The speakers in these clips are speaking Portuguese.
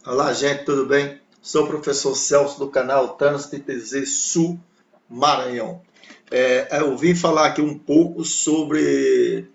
Olá, gente, tudo bem? Sou o professor Celso do canal Trânsito ITZ Sul Maranhão. Eu vim falar aqui um pouco sobre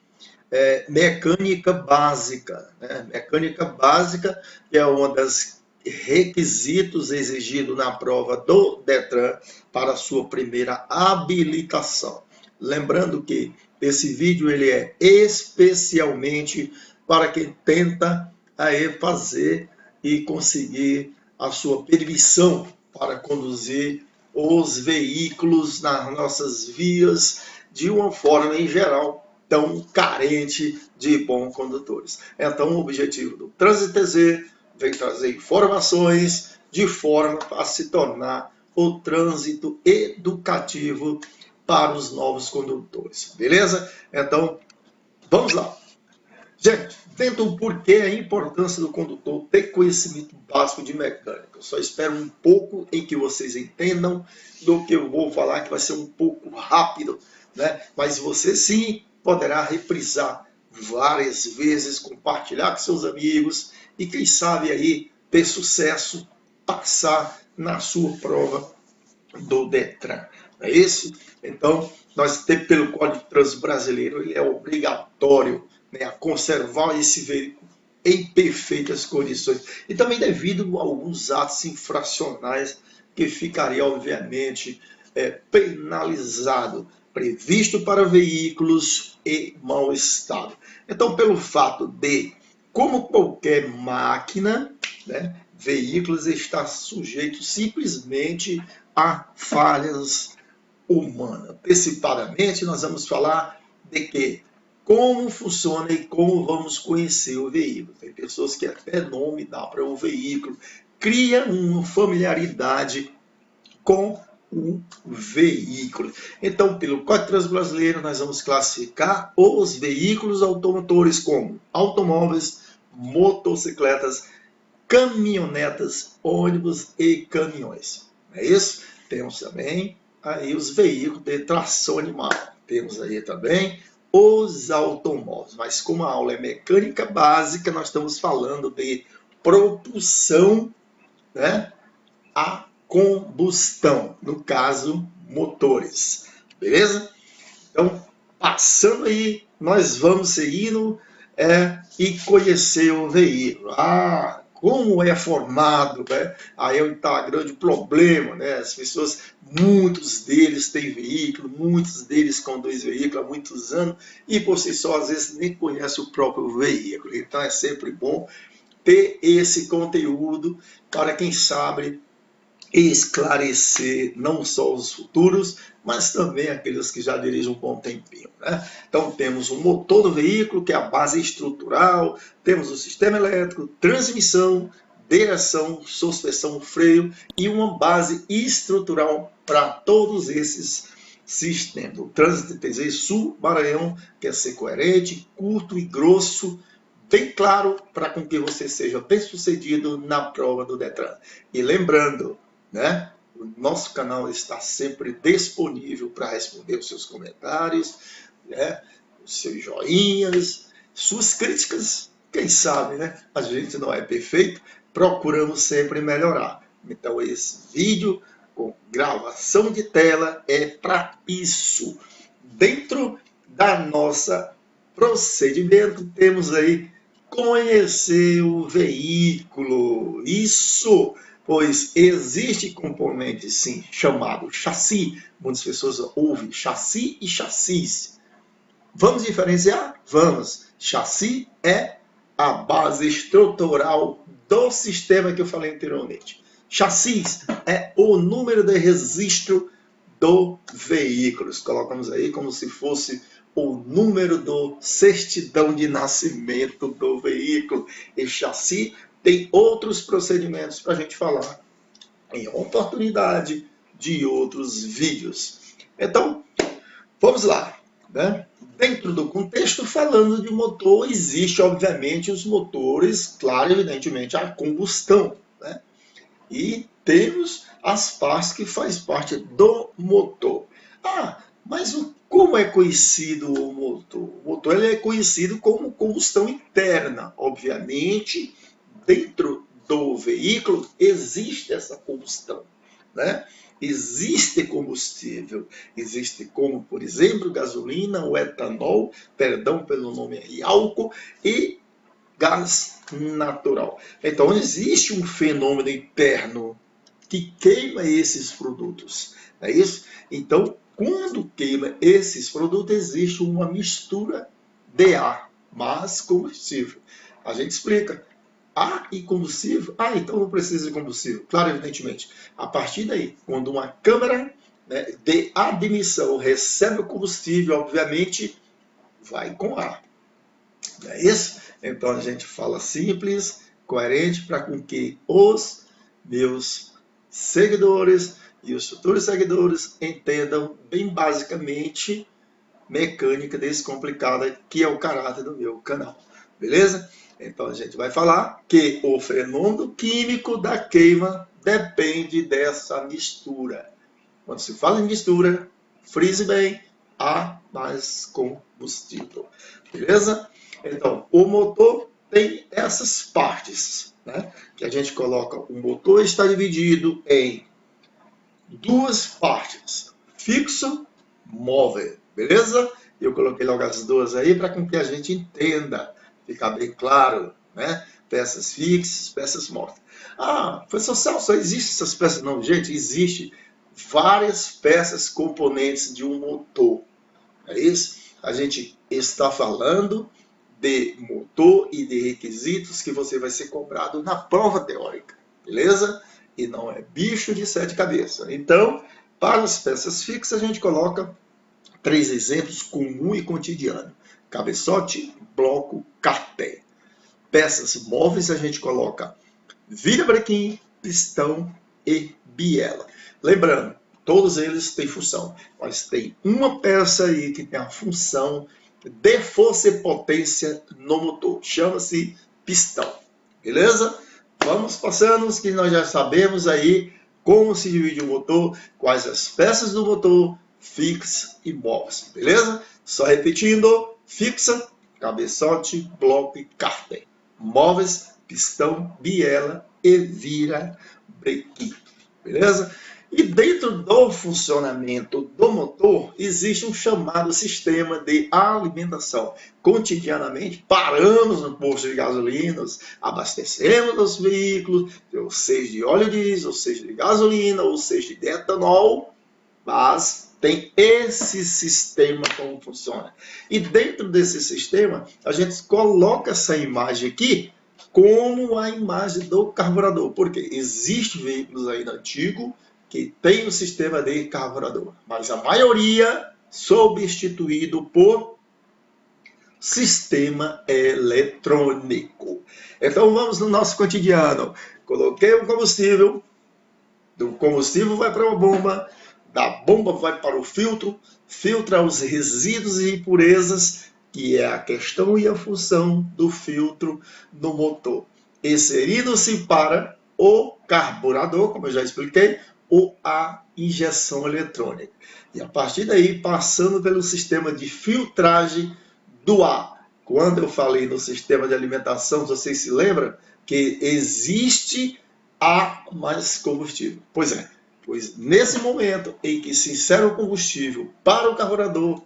mecânica básica, né? Mecânica básica, que é um dos requisitos exigidos na prova do Detran para a sua primeira habilitação. Lembrando que esse vídeo ele é especialmente para quem tenta aí fazer e conseguir a sua permissão para conduzir os veículos nas nossas vias de uma forma em geral tão carente de bons condutores. Então, o objetivo do Trânsito TZ vem trazer informações de forma a se tornar o trânsito educativo para os novos condutores. Beleza? Então, vamos lá. Gente, dentro do porquê a importância do condutor ter conhecimento básico de mecânica. Eu só espero um pouco em que vocês entendam do que eu vou falar, que vai ser um pouco rápido, né? Mas você sim poderá reprisar várias vezes, compartilhar com seus amigos e quem sabe aí ter sucesso, passar na sua prova do Detran. Não é isso? Então, nós temos pelo Código de Trânsito Brasileiro, ele é obrigatório, né, a conservar esse veículo em perfeitas condições. E também devido a alguns atos infracionais que ficaria, obviamente, penalizado, previsto para veículos em mau estado. Então, pelo fato de, como qualquer máquina, né, veículos está sujeito simplesmente a falhas humanas. Antecipadamente, nós vamos falar de que como funciona e como vamos conhecer o veículo. Tem pessoas que até nome dá para o veículo, cria uma familiaridade com o veículo. Então, pelo Código de Trânsito Brasileiro, nós vamos classificar os veículos automotores como automóveis, motocicletas, caminhonetas, ônibus e caminhões. É isso? Temos também aí os veículos de tração animal. Temos aí também os automóveis. Mas como a aula é mecânica básica, nós estamos falando de propulsão, né, a combustão, no caso, motores. Beleza? Então, passando aí, nós vamos seguindo e conhecer o veículo. Como é formado, né? Aí está o grande problema, né? As pessoas, muitos deles têm veículo, muitos deles conduzem veículo há muitos anos e por si só, às vezes, nem conhecem o próprio veículo. Então, é sempre bom ter esse conteúdo para quem sabe esclarecer não só os futuros, mas também aqueles que já dirigem um bom tempinho, né? Então temos o motor do veículo, que é a base estrutural, temos o sistema elétrico, transmissão, direção, suspensão, freio e uma base estrutural para todos esses sistemas. O Trânsito ITZ Sul Maranhão quer ser coerente, curto e grosso, bem claro, para com que você seja bem sucedido na prova do Detran. E lembrando, né? O nosso canal está sempre disponível para responder os seus comentários, né? Os seus joinhas, suas críticas. Quem sabe, né? A gente não é perfeito, procuramos sempre melhorar. Então esse vídeo com gravação de tela é para isso. Dentro da nossa procedimento temos aí conhecer o veículo. Isso! Pois existe componente, sim, chamado chassi. Muitas pessoas ouvem chassi e chassis. Vamos diferenciar? Vamos. Chassi é a base estrutural do sistema que eu falei anteriormente. Chassis é o número de registro do veículo. Colocamos aí como se fosse o número do certidão de nascimento do veículo. E chassi tem outros procedimentos para a gente falar em oportunidade de outros vídeos. Então, vamos lá, né? Dentro do contexto, falando de motor, existe, obviamente, os motores, claro, evidentemente, a combustão, né? E temos as partes que faz parte do motor. Mas como é conhecido o motor? O motor ele é conhecido como combustão interna, obviamente, dentro do veículo, existe essa combustão, né? Existe combustível, existe como, por exemplo, gasolina, o etanol, perdão pelo nome aí, álcool e gás natural. Então, existe um fenômeno interno que queima esses produtos, não é isso? Então, quando queima esses produtos, existe uma mistura de ar mais combustível. A gente explica. Ar e combustível? Ah, então não precisa de combustível. Claro, evidentemente. A partir daí, quando uma câmara, né, de admissão recebe o combustível, obviamente, vai com ar. Não é isso? Então a gente fala simples, coerente, para com que os meus seguidores e os futuros seguidores entendam bem basicamente mecânica descomplicada, que é o caráter do meu canal. Beleza? Então a gente vai falar que o fenômeno químico da queima depende dessa mistura. Quando se fala em mistura, frise bem, ar mais combustível. Beleza? Então, o motor tem essas partes, né? Que a gente coloca, o motor está dividido em duas partes, fixo, móvel, beleza? Eu coloquei logo as duas aí para que a gente entenda, ficar bem claro, né? Peças fixas, peças móveis. Ah, professor Celso, só existem essas peças? Não, gente, existe várias peças componentes de um motor. É isso? A gente está falando de motor e de requisitos que você vai ser cobrado na prova teórica, beleza? E não é bicho de sete cabeças. Então, para as peças fixas, a gente coloca 3 exemplos comum e cotidiano: cabeçote, bloco, carteia. Peças móveis, a gente coloca virabrequim, pistão e biela. Lembrando, todos eles têm função, mas tem uma peça aí que tem a função de força e potência no motor. Chama-se pistão. Beleza? Vamos passando os que nós já sabemos aí como se divide o motor, quais as peças do motor, fixas e móveis. Beleza? Só repetindo: fixa, cabeçote, bloco e carteia. Móveis, pistão, biela e virabrequim. Beleza? E dentro do funcionamento do motor, existe um chamado sistema de alimentação. Cotidianamente, paramos no posto de gasolina, abastecemos os veículos, ou seja de óleo diesel, ou seja de gasolina, ou seja de etanol, mas tem esse sistema como funciona. E dentro desse sistema, a gente coloca essa imagem aqui como a imagem do carburador, porque existem veículos ainda antigos que tem o sistema de carburador, mas a maioria substituído por sistema eletrônico. Então vamos no nosso cotidiano. Coloquei o combustível, do combustível vai para uma bomba, da bomba vai para o filtro, filtra os resíduos e impurezas, que é a questão e a função do filtro no motor, inserindo-se para o carburador, como eu já expliquei, ou a injeção eletrônica. E a partir daí, passando pelo sistema de filtragem do ar. Quando eu falei no sistema de alimentação, vocês se lembram que existe ar mais combustível. Pois nesse momento em que se insere o combustível para o carburador,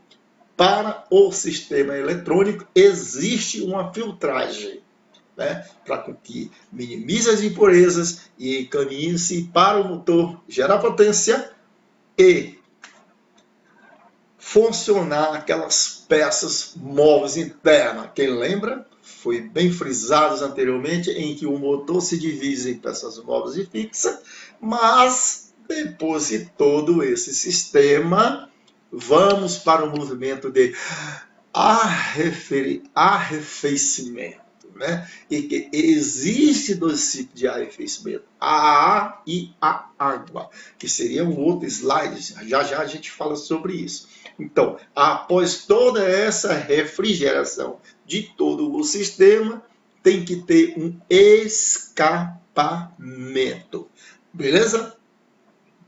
para o sistema eletrônico, existe uma filtragem, né, para que minimize as impurezas e encaminhe-se para o motor gerar potência e funcionar aquelas peças móveis internas. Quem lembra? Foi bem frisado anteriormente em que o motor se divide em peças móveis e fixas, mas depois de todo esse sistema, vamos para o movimento de arrefecimento. Né? E que existe dois tipos de arrefecimento, a ar e a água, que seria um outro slide, já a gente fala sobre isso. Então, após toda essa refrigeração de todo o sistema, tem que ter um escapamento. Beleza?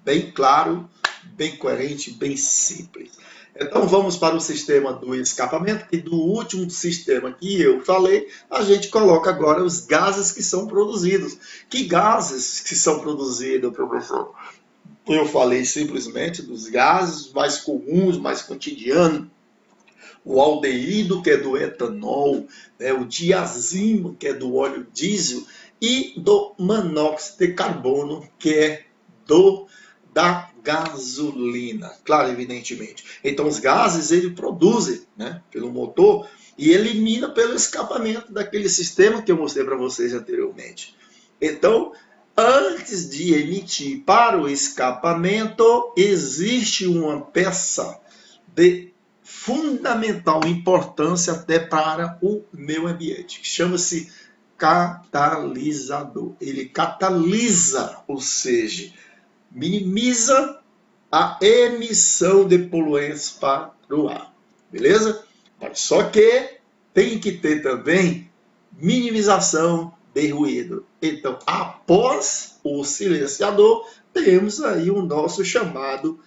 Bem claro, bem coerente, bem simples. Então vamos para o sistema do escapamento, e do último sistema que eu falei, a gente coloca agora os gases que são produzidos. Que gases que são produzidos, professor? Eu falei simplesmente dos gases mais comuns, mais cotidianos, o aldeído, que é do etanol, né, o diazimo, que é do óleo diesel, e do monóxido de carbono, que é da gasolina, claro, evidentemente. Então, os gases ele produzem, né, pelo motor e elimina pelo escapamento daquele sistema que eu mostrei para vocês anteriormente. Então, antes de emitir para o escapamento, existe uma peça de fundamental importância até para o meio ambiente, que chama-se catalisador. Ele catalisa, ou seja, minimiza a emissão de poluentes para o ar, beleza? Mas só que tem que ter também minimização de ruído. Então, após o silenciador, temos aí o nosso chamado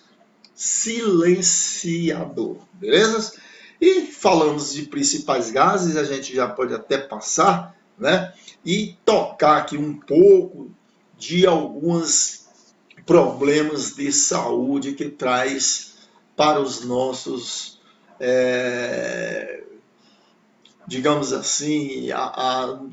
silenciador, beleza? E falamos de principais gases, a gente já pode até passar, né? E tocar aqui um pouco de alguns problemas de saúde que traz para os nossos, digamos assim,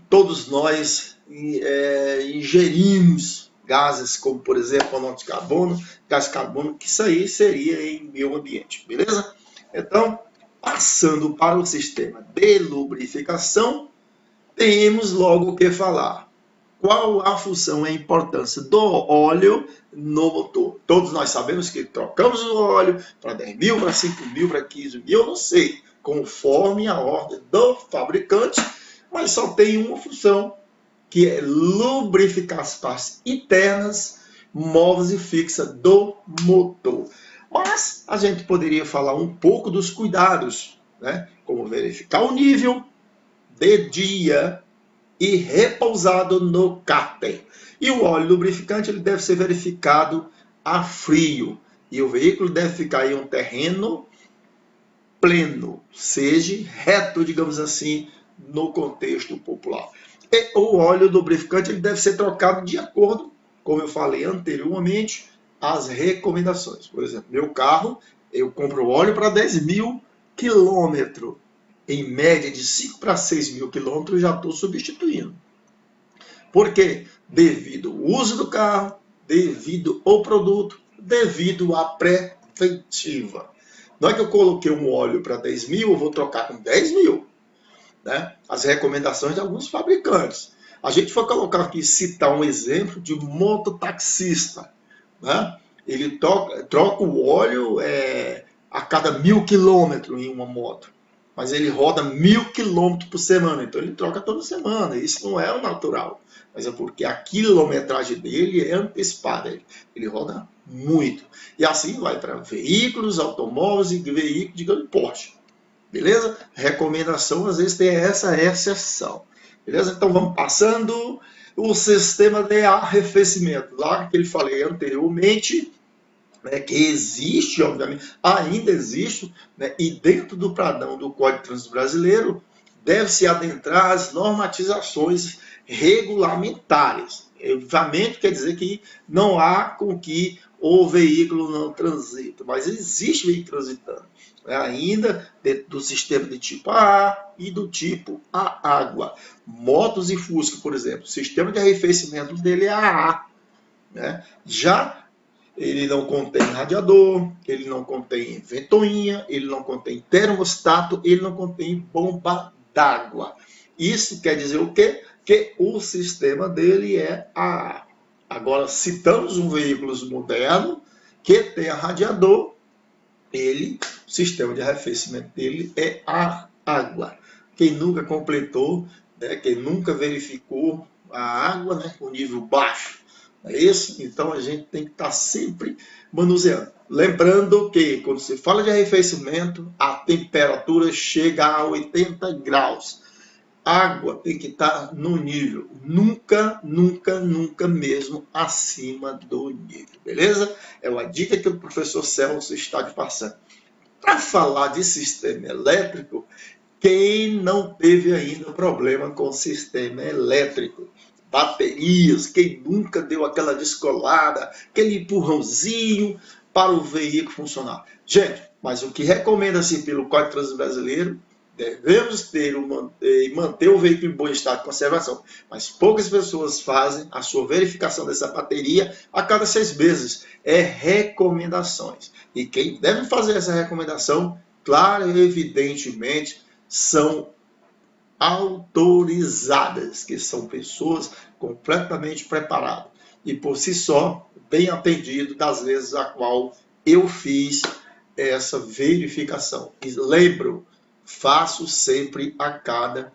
todos nós ingerimos gases como, por exemplo, monóxido de carbono, gás de carbono, que isso aí seria em meio ambiente, beleza? Então, passando para o sistema de lubrificação, temos logo o que falar. Qual a função e a importância do óleo no motor? Todos nós sabemos que trocamos o óleo para 10 mil, para 5 mil, para 15 mil, eu não sei, conforme a ordem do fabricante, mas só tem uma função, que é lubrificar as partes internas, móveis e fixas do motor. Mas a gente poderia falar um pouco dos cuidados, né? Como verificar o nível de dia e repousado no cárter. E o óleo lubrificante ele deve ser verificado a frio. E o veículo deve ficar em um terreno pleno, seja reto, digamos assim, no contexto popular. E o óleo lubrificante ele deve ser trocado de acordo, como eu falei anteriormente, as recomendações. Por exemplo, meu carro, eu compro óleo para 10 mil quilômetros. Em média de 5 para 6 mil quilômetros, já estou substituindo. Por quê? Devido ao uso do carro, devido ao produto, devido à preventiva. Não é que eu coloquei um óleo para 10 mil, eu vou trocar com 10 mil. Né? As recomendações de alguns fabricantes. A gente foi colocar aqui, citar um exemplo de mototaxista. Né? Ele troca o óleo a cada 1000 quilômetros em uma moto. Mas ele roda 1000 quilômetros por semana. Então ele troca toda semana. Isso não é o natural. Mas é porque a quilometragem dele é antecipada. Ele roda muito. E assim vai para veículos, automóveis e veículos de grande porte. Beleza? Recomendação, às vezes tem essa exceção. Beleza? Então vamos passando. O sistema de arrefecimento. Lá que ele falei anteriormente, né, que existe, obviamente, ainda existe, né, e dentro do padrão do Código de Trânsito Brasileiro, deve-se adentrar as normatizações regulamentares. Obviamente quer dizer que não há com que o veículo não transita, mas existe veículo transitando. Ainda dentro do sistema de tipo A e do tipo a água. Motos e Fusca, por exemplo, o sistema de arrefecimento dele é AA. Né? Já ele não contém radiador, ele não contém ventoinha, ele não contém termostato, ele não contém bomba d'água. Isso quer dizer o quê? Que o sistema dele é AA. Agora, citamos um veículo moderno que tem radiador, o sistema de arrefecimento dele é a água. Quem nunca completou, né, quem nunca verificou a água, né, com nível baixo, é isso? Então a gente tem que estar sempre manuseando. Lembrando que quando se fala de arrefecimento, a temperatura chega a 80 graus. A água tem que estar no nível, nunca, nunca, nunca mesmo acima do nível, beleza? É uma dica que o professor Celso está te passando. Para falar de sistema elétrico, quem não teve ainda problema com o sistema elétrico? Baterias, quem nunca deu aquela descolada, aquele empurrãozinho para o veículo funcionar? Gente, mas o que recomenda-se pelo Código de Trânsito Brasileiro, devemos ter e manter o veículo em bom estado de conservação. Mas poucas pessoas fazem a sua verificação dessa bateria a cada 6 meses. É recomendações. E quem deve fazer essa recomendação, claro e evidentemente, são autorizadas, que são pessoas completamente preparadas. E por si só, bem atendido das vezes a qual eu fiz essa verificação. E lembro, faço sempre a cada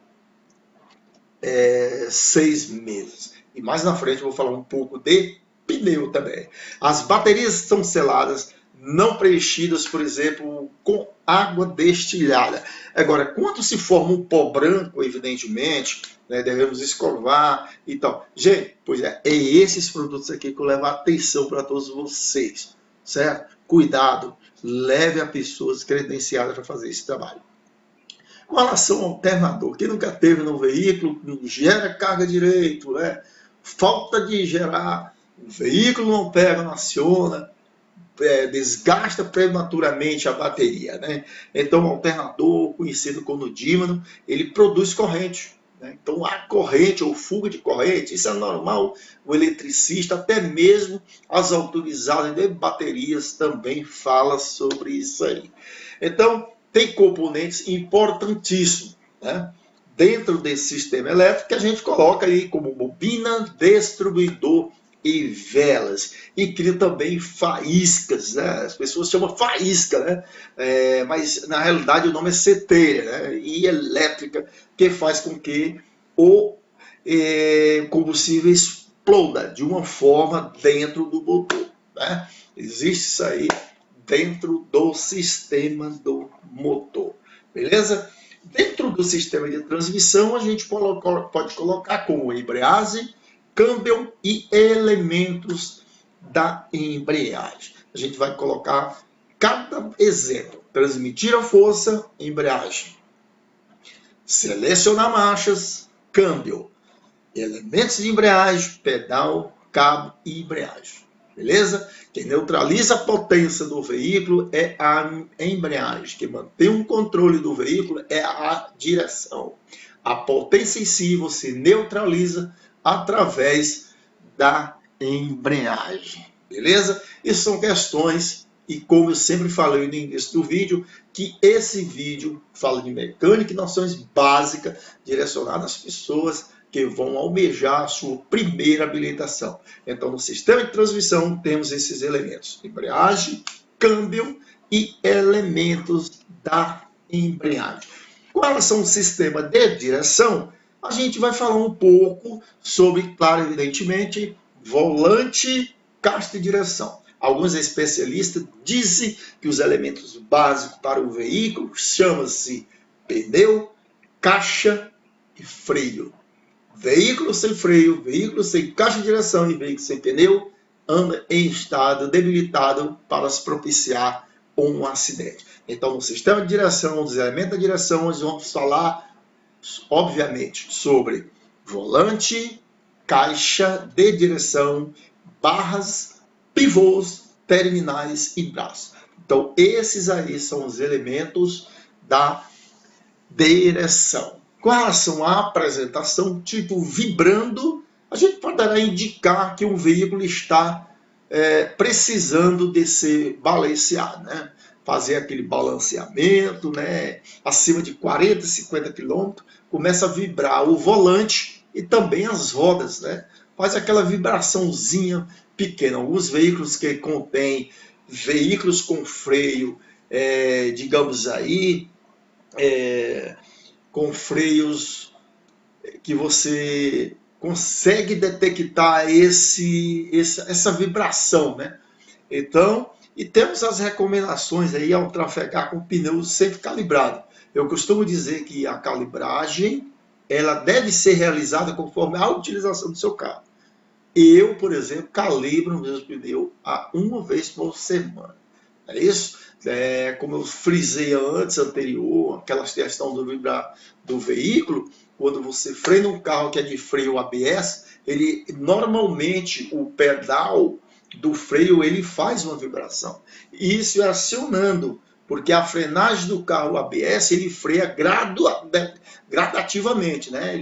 6 meses. E mais na frente eu vou falar um pouco de pneu também. As baterias são seladas, não preenchidas, por exemplo, com água destilhada. Agora, quando se forma um pó branco, evidentemente, né, devemos escovar e tal. Gente, pois é esses produtos aqui que eu levo atenção para todos vocês, certo? Cuidado, leve a pessoas credenciadas para fazer esse trabalho. Com relação ao alternador, quem nunca teve no veículo, não gera carga direito, né? Falta de gerar, o veículo não pega, não aciona, desgasta prematuramente a bateria, né? Então o alternador, conhecido como dímano, ele produz corrente, né? Então há corrente ou fuga de corrente, isso é normal. O eletricista, até mesmo as autorizadas de baterias também fala sobre isso aí. Então tem componentes importantíssimos, né, dentro desse sistema elétrico que a gente coloca aí como bobina, distribuidor e velas. E cria também faíscas, né? As pessoas chamam faísca, né? Mas na realidade o nome é seteira, né? E elétrica, que faz com que o combustível exploda de uma forma dentro do motor, né? Existe isso aí dentro do sistema do motor, beleza? Dentro do sistema de transmissão, a gente pode colocar como embreagem, câmbio e elementos da embreagem. A gente vai colocar cada exemplo. Transmitir a força, embreagem. Selecionar marchas, câmbio. Elementos de embreagem, pedal, cabo e embreagem. Beleza? Quem neutraliza a potência do veículo é a embreagem. Quem mantém o controle do veículo é a direção. A potência em si você neutraliza através da embreagem. Beleza? Isso são questões, e como eu sempre falei no início do vídeo, que esse vídeo fala de mecânica e noções básicas direcionadas às pessoas que vão almejar a sua primeira habilitação. Então, no sistema de transmissão, temos esses elementos: embreagem, câmbio e elementos da embreagem. Com relação ao sistema de direção, a gente vai falar um pouco sobre, claro, evidentemente, volante, caixa de direção. Alguns especialistas dizem que os elementos básicos para o veículo chamam-se pneu, caixa e freio. Veículo sem freio, veículo sem caixa de direção e veículo sem pneu anda em estado debilitado para se propiciar um acidente. Então, no sistema de direção, dos elementos da direção, nós vamos falar, obviamente, sobre volante, caixa de direção, barras, pivôs, terminais e braços. Então, esses aí são os elementos da direção. Com relação à apresentação, tipo vibrando, a gente poderá indicar que um veículo está precisando de ser balanceado, né? Fazer aquele balanceamento, né? Acima de 40, 50 km, começa a vibrar o volante e também as rodas, né? Faz aquela vibraçãozinha pequena. Alguns veículos que contêm veículos com freio, digamos aí, com freios que você consegue detectar essa vibração, né? Então, e temos as recomendações aí ao trafegar com pneu sempre calibrado. Eu costumo dizer que a calibragem ela deve ser realizada conforme a utilização do seu carro. Eu, por exemplo, calibro o meu pneu uma vez por semana. É isso? como eu frisei anterior, aquela questão do veículo, quando você freia um carro que é de freio ABS, ele normalmente o pedal do freio ele faz uma vibração. Isso é acionando, porque a frenagem do carro ABS ele freia gradativamente, né?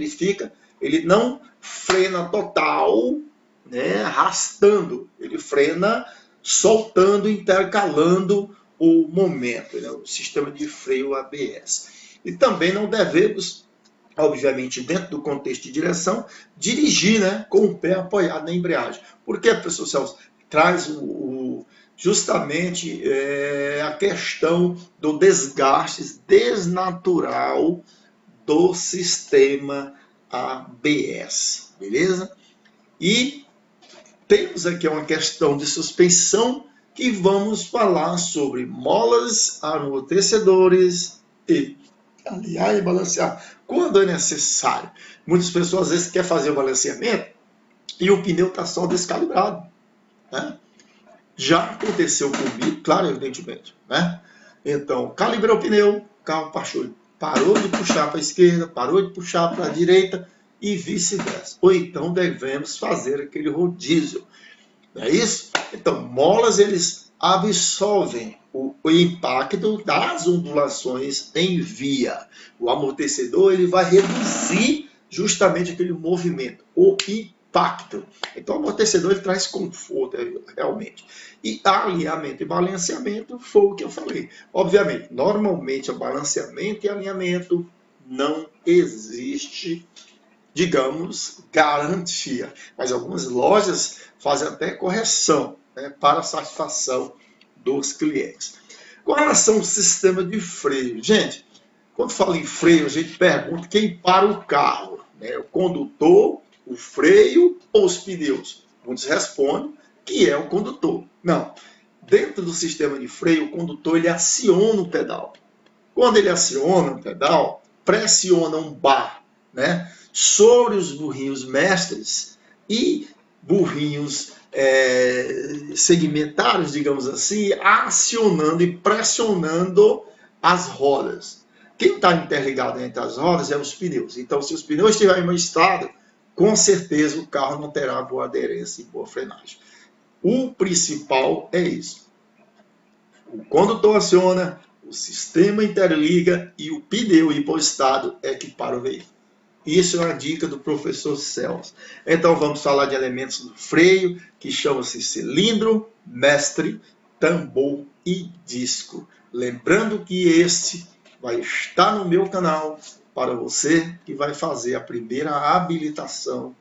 Ele não frena total, né? Arrastando, ele frena soltando, intercalando o momento, né? O sistema de freio ABS. E também não devemos, obviamente, dentro do contexto de direção, dirigir, né, com o pé apoiado na embreagem. Por que, professor Celso? Traz justamente a questão do desgaste desnatural do sistema ABS, beleza? E temos aqui uma questão de suspensão que vamos falar sobre molas, amortecedores e alinhar e balancear quando é necessário. Muitas pessoas às vezes querem fazer o balanceamento e o pneu está só descalibrado, né? Já aconteceu comigo, claro, evidentemente, né? Então, calibrou o pneu, o carro parou de puxar para a esquerda, parou de puxar para a direita e vice-versa. Ou então devemos fazer aquele rodízio, não é isso? Então, molas, eles absorvem o impacto das ondulações em via. O amortecedor ele vai reduzir justamente aquele movimento, o impacto. Então, o amortecedor ele traz conforto, realmente. E alinhamento e balanceamento foi o que eu falei. Obviamente, normalmente, o balanceamento e alinhamento não existe, digamos, garantia. Mas algumas lojas fazem até correção, né, para a satisfação dos clientes. Com relação ao sistema de freio, gente, quando fala em freio, a gente pergunta quem para o carro, né? O condutor, o freio ou os pneus? Muitos respondem que é o condutor. Não. Dentro do sistema de freio, o condutor ele aciona o pedal. Quando ele aciona o pedal, pressiona um bar, né, sobre os burrinhos mestres e burrinhos segmentários, digamos assim, acionando e pressionando as rodas. Quem está interligado entre as rodas é os pneus. Então, se os pneus estiverem em mau estado, com certeza o carro não terá boa aderência e boa frenagem. O principal é isso. O condutor aciona, o sistema interliga e o pneu em bom estado é que para o veículo. Isso é uma dica do professor Celso. Então vamos falar de elementos do freio, que chamam-se cilindro, mestre, tambor e disco. Lembrando que este vai estar no meu canal para você que vai fazer a primeira habilitação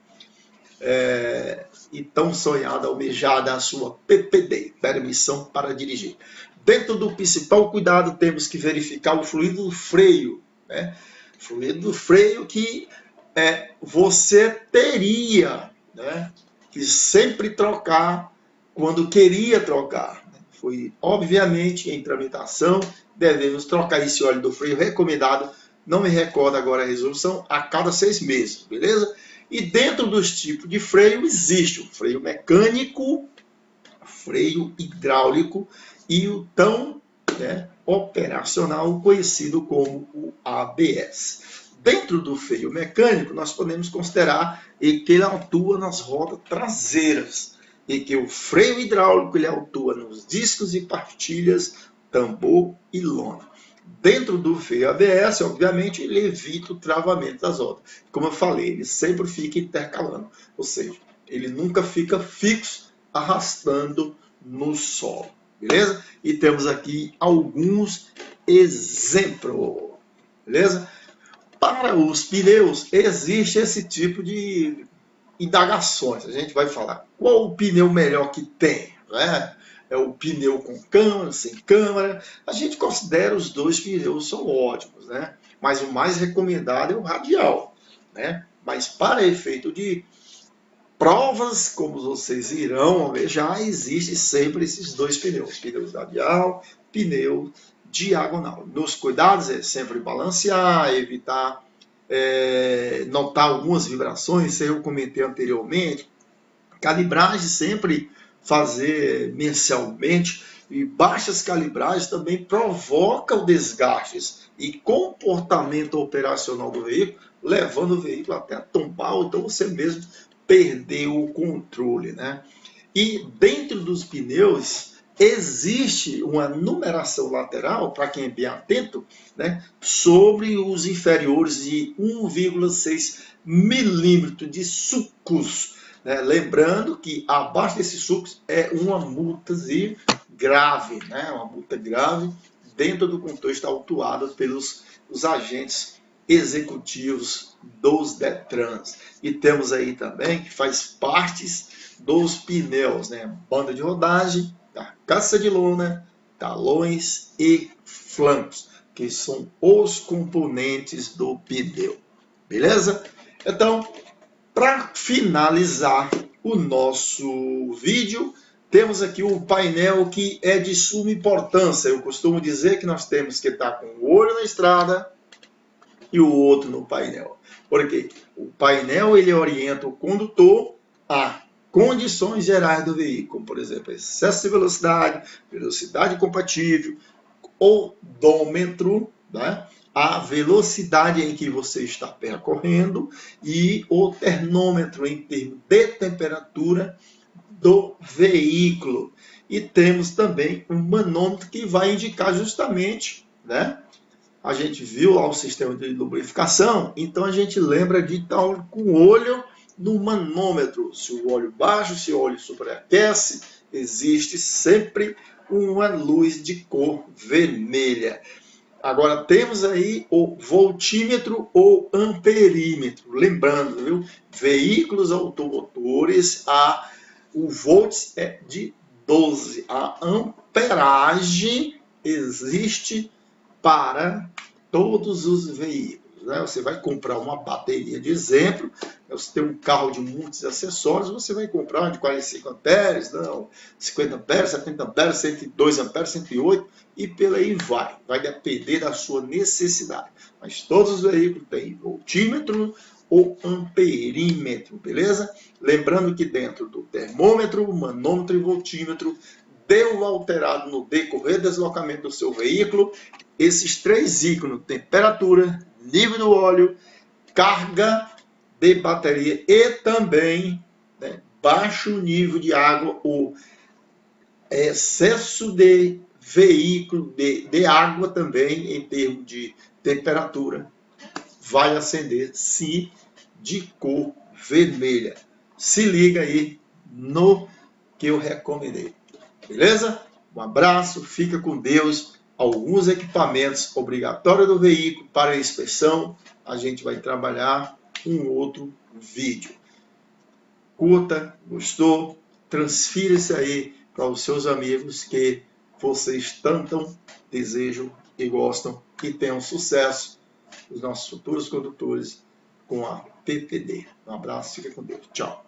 e tão sonhada, almejada a sua PPD, permissão para dirigir. Dentro do principal cuidado temos que verificar o fluido do freio, né? Fluido do freio que você teria, né, que sempre trocar quando queria trocar. Foi, obviamente, em tramitação, devemos trocar esse óleo do freio recomendado, não me recordo agora a resolução, a cada 6 meses, beleza? E dentro dos tipos de freio, existe o freio mecânico, freio hidráulico e o tão, né, operacional conhecido como o ABS. Dentro do freio mecânico, nós podemos considerar que ele atua nas rodas traseiras e que o freio hidráulico ele atua nos discos e pastilhas, tambor e lona. Dentro do freio ABS, obviamente, ele evita o travamento das rodas. Como eu falei, ele sempre fica intercalando, ou seja, ele nunca fica fixo, arrastando no solo, beleza? E temos aqui alguns exemplos, beleza? Para os pneus, existe esse tipo de indagações. A gente vai falar qual o pneu melhor que tem, né? É o pneu com câmara, sem câmara. A gente considera os dois pneus são ótimos, né? Mas o mais recomendado é o radial, né? Mas para efeito de provas, como vocês irão ver, já existe sempre esses dois pneus. Pneu radial, pneu diagonal. Nos cuidados é sempre balancear, evitar notar algumas vibrações, isso eu comentei anteriormente. Calibragem sempre fazer mensalmente e baixas calibragens também provocam desgastes e comportamento operacional do veículo, levando o veículo até a tombar, ou então você mesmo perdeu o controle, né? E dentro dos pneus existe uma numeração lateral, para quem é bem atento, né, sobre os inferiores de 1,6 milímetro de sulcos. Né? Lembrando que abaixo desses sulcos é uma multa grave, né? Uma multa grave dentro do contexto autuado pelos os agentes executivos dos Detrans. E temos aí também que faz partes dos pneus, né? Banda de rodagem, carcaça de lona, talões e flancos, que são os componentes do pneu. Beleza? Então, para finalizar o nosso vídeo, temos aqui um painel que é de suma importância. Eu costumo dizer que nós temos que estar com o olho na estrada e o outro no painel. Por quê? O painel ele orienta o condutor a condições gerais do veículo, por exemplo, excesso de velocidade, velocidade compatível, odômetro, né? A velocidade em que você está percorrendo e o termômetro em termos de temperatura do veículo. E temos também um manômetro que vai indicar justamente, né? A gente viu lá o sistema de lubrificação, então a gente lembra de estar com o olho no manômetro. Se o óleo baixa, se o óleo superaquece, existe sempre uma luz de cor vermelha. Agora temos aí o voltímetro ou amperímetro. Lembrando, viu? Veículos automotores, o volts é de 12. A amperagem existe para todos os veículos. Né? Você vai comprar uma bateria de exemplo, você tem um carro de muitos acessórios, você vai comprar de 45 amperes, não, 50 amperes, 70 amperes, 102 amperes, 108 e pela aí vai. Vai depender da sua necessidade. Mas todos os veículos têm voltímetro ou amperímetro, beleza? Lembrando que dentro do termômetro, manômetro e voltímetro, deu alterado no decorrer do deslocamento do seu veículo, esses três ícones, temperatura, nível do óleo, carga de bateria e também, né, baixo nível de água ou excesso de veículo, de água também, em termos de temperatura, vai acender sim de cor vermelha. Se liga aí no que eu recomendei. Beleza? Um abraço, fica com Deus. Alguns equipamentos obrigatórios do veículo para inspeção, a gente vai trabalhar um outro vídeo. Curta, gostou? Transfira isso aí para os seus amigos que vocês tanto desejam e gostam e tenham sucesso, os nossos futuros condutores, com a PPD. Um abraço, fica com Deus. Tchau.